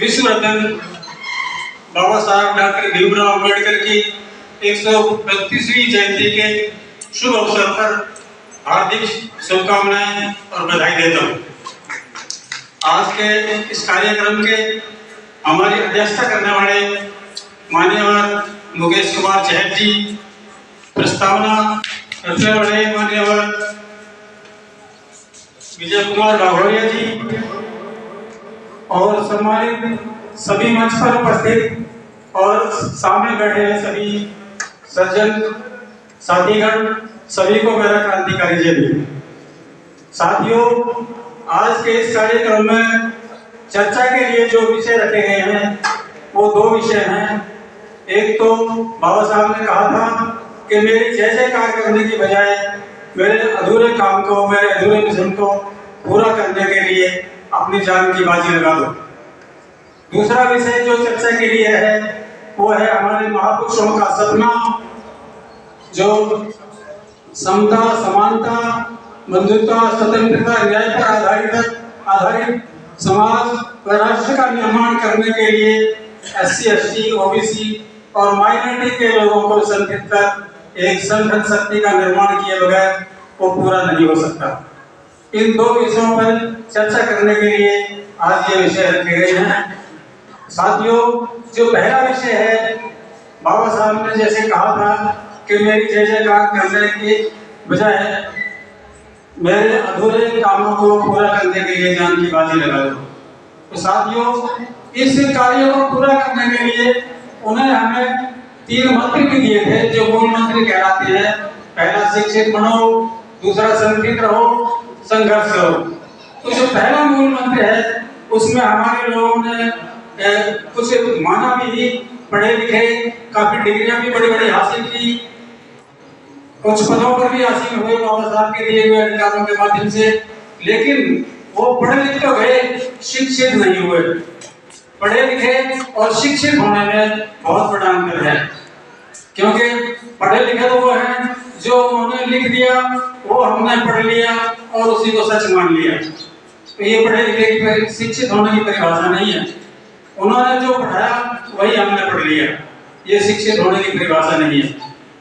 विश्व रत्न बाबा साहब डॉक्टर भीमराव अम्बेडकर की 135वीं जयंती के शुभ अवसर पर हार्दिक शुभकामनाएं और बधाई देता हूँ। आज के इस कार्यक्रम के हमारी अध्यक्षता करने वाले मान्यवर मुकेश कुमार चहल जी, प्रस्तावना रखने वाले मान्यवर विजय कुमार लाहौरिया जी और सम्मानित सभी मंच पर उपस्थित और सामने बैठे हैं सभी सज्जन साथीगण, सभी को मेरा क्रांतिकारी जय भीम। साथियों, आज के इस कार्यक्रम में चर्चा के लिए जो विषय रखे गए हैं वो दो विषय हैं। एक तो बाबा साहब ने कहा था कि मेरी जय जयकार करने की बजाय मेरे अधूरे काम को, मेरे अधूरे मिशन को पूरा करने के लिए अपनी जान की बाजी लगा दो। दूसरा विषय जो चर्चा के लिए है वो है हमारे महापुरुषों का सपना, जो समता, समानता, बंधुत्व, स्वतंत्रता, न्याय पर आधारित समाज व राष्ट्र का निर्माण करने के लिए SC, ST, OBC और माइनॉरिटी के लोगों को संगठित कर एक संगठन शक्ति का निर्माण किए बगैर वो पूरा नहीं हो सकता। इन दो विषयों पर चर्चा करने के लिए आज ये विषय रखे गए हैं। साथियों, जो पहला विषय है, बाबा साहब ने जैसे कहा था कि मेरी जय जयकार करने की बजाय मेरे अधूरे कामों को पूरा करने के लिए जान की बाजी लगा दो। तो साथियों, इस कार्य को पूरा करने के लिए उन्हें हमें 3 मंत्र भी दिए थे जो मूल मंत्र कहलाते हैं। पहला शिक्षित बनो, दूसरा संगठित रहो, संघर्ष करो। तो जो पहला मूल मंत्र है उसमें हमारे लोगों ने कुछ माना भी, पढ़े लिखे, काफी डिग्रियां भी बड़ी बड़ी हासिल की, कुछ पदों पर भी हासिल हुए बाबा साहब के दिए हुए अधिकारों के माध्यम से, लेकिन वो पढ़े लिखे तो गए, शिक्षित नहीं हुए। पढ़े लिखे और शिक्षित होने में बहुत बड़ा अंतर है, क्योंकि पढ़े लिखे तो वो हैं जो उन्होंने लिख दिया वो हमने पढ़ लिया और उसी को सच मान लिया। तो ये पढ़े लिखे की, शिक्षित होने की परिभाषा नहीं है। उन्होंने जो पढ़ाया वही हमने पढ़ लिया, ये शिक्षित होने की परिभाषा नहीं है।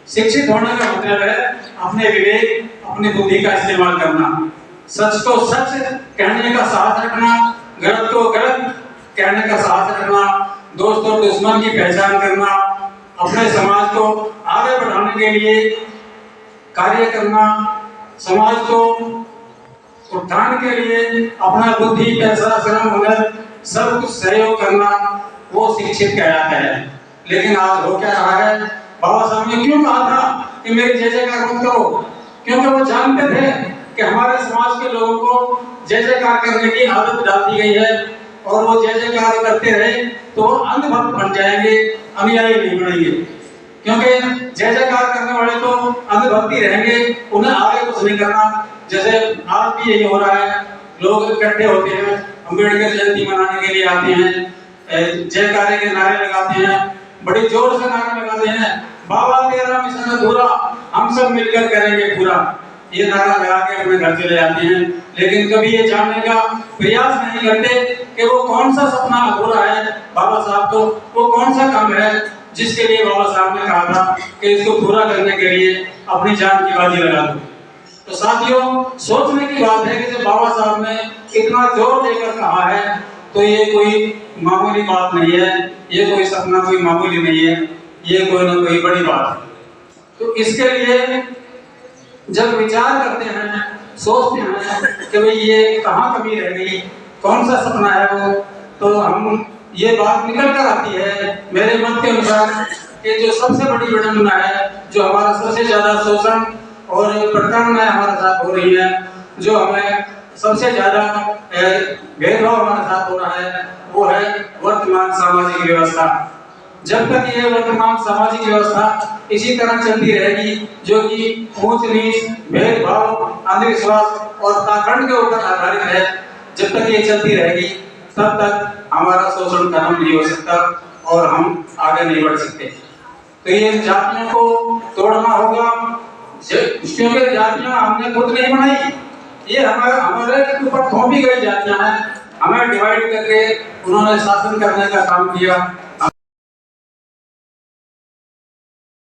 शिक्षित होने का मतलब है अपने विवेक, अपनी बुद्धि का इस्तेमाल करना, सच को सच कहने का साहस रखना, गलत को गलत कहने का साहस रखना, दोस्त और दुश्मन की पहचान करना, अपने समाज को आगे बढ़ाने के लिए कार्य करना, समाज को उत्थान के लिए अपना बुद्धि, पैसा, श्रम, हुनर सब कुछ सहयोग करना, वो शिक्षित कहलाता है। लेकिन आज हो क्या रहा है? बाबा साहब ने क्यों कहा था कि मेरी जय जयकार मत करो? क्योंकि वो जानते थे कि हमारे समाज के लोगों को जय जयकार करने की आदत डाल दी गई है और वो जय जयकार करते रहे तो वो अंधभक्त बन जाएंगे, अनुयायी नहीं बनेंगे। क्योंकि जय जयकार करने वाले तो अंधभक्ति रहेंगे, उन्हें आगे कुछ नहीं करना। जैसे आज भी यही हो रहा है, लोग इकट्ठे होते हैं, अम्बेडकर जयंती मनाने के लिए आते हैं, जयकारे के नारे लगाते हैं, बड़ी जोर से नारे लगाते हैं, बाबा तेरा मिशन अधूरा, हम सब मिलकर करेंगे पूरा। ये नारा लगा के अपने घर चले जाते हैं, लेकिन कभी ये जानने का प्रयास नहीं करते कि वो कौन सा सपना अधूरा है बाबा साहब को, वो कौन सा काम है जिसके लिए बाबा साहब ने कहा था कि इसको पूरा करने के लिए अपनी जान की बाजी लगा दो। तो साथियों, सोचने की बात है कि जब बाबा साहब ने इतना जोर देकर कहा है तो ये कोई मामूली बात नहीं है, ये कोई सपना कोई मामूली नहीं है, ये कोई ना कोई बड़ी बात है। तो इसके लिए जब विचार करते हैं, सोचते हैं कि भाई ये कहाँ कमी रह गई, कौन सा सपना है वो, तो हम ये बात निकल कर आती है मेरे मत के अनुसार कि जो सबसे बड़ी विडंबना है, जो हमारा सबसे ज्यादा शोषण और प्रताड़नाएं हमारे साथ हो रही है, जो हमें सबसे ज्यादा भेदभाव हमारे साथ हो रहा है, वो है वर्तमान सामाजिक व्यवस्था। जब तक ये वर्तमान सामाजिक व्यवस्था इसी तरह चलती रहेगी, जो कि ऊंच नीच, भेदभाव, अंधविश्वास और पाखंड के ऊपर आधारित है, जब तक ये चलती रहेगी तब तक हमारा शोषण खत्म नहीं हो सकता और हम आगे नहीं बढ़ सकते। तो ये जातियों को तोड़ना होगा, क्योंकि जातियां हमने खुद नहीं बनाई, ये हमारे ऊपर थोपी गई जातियां हैं। हमें डिवाइड करके उन्होंने शासन करने का काम किया।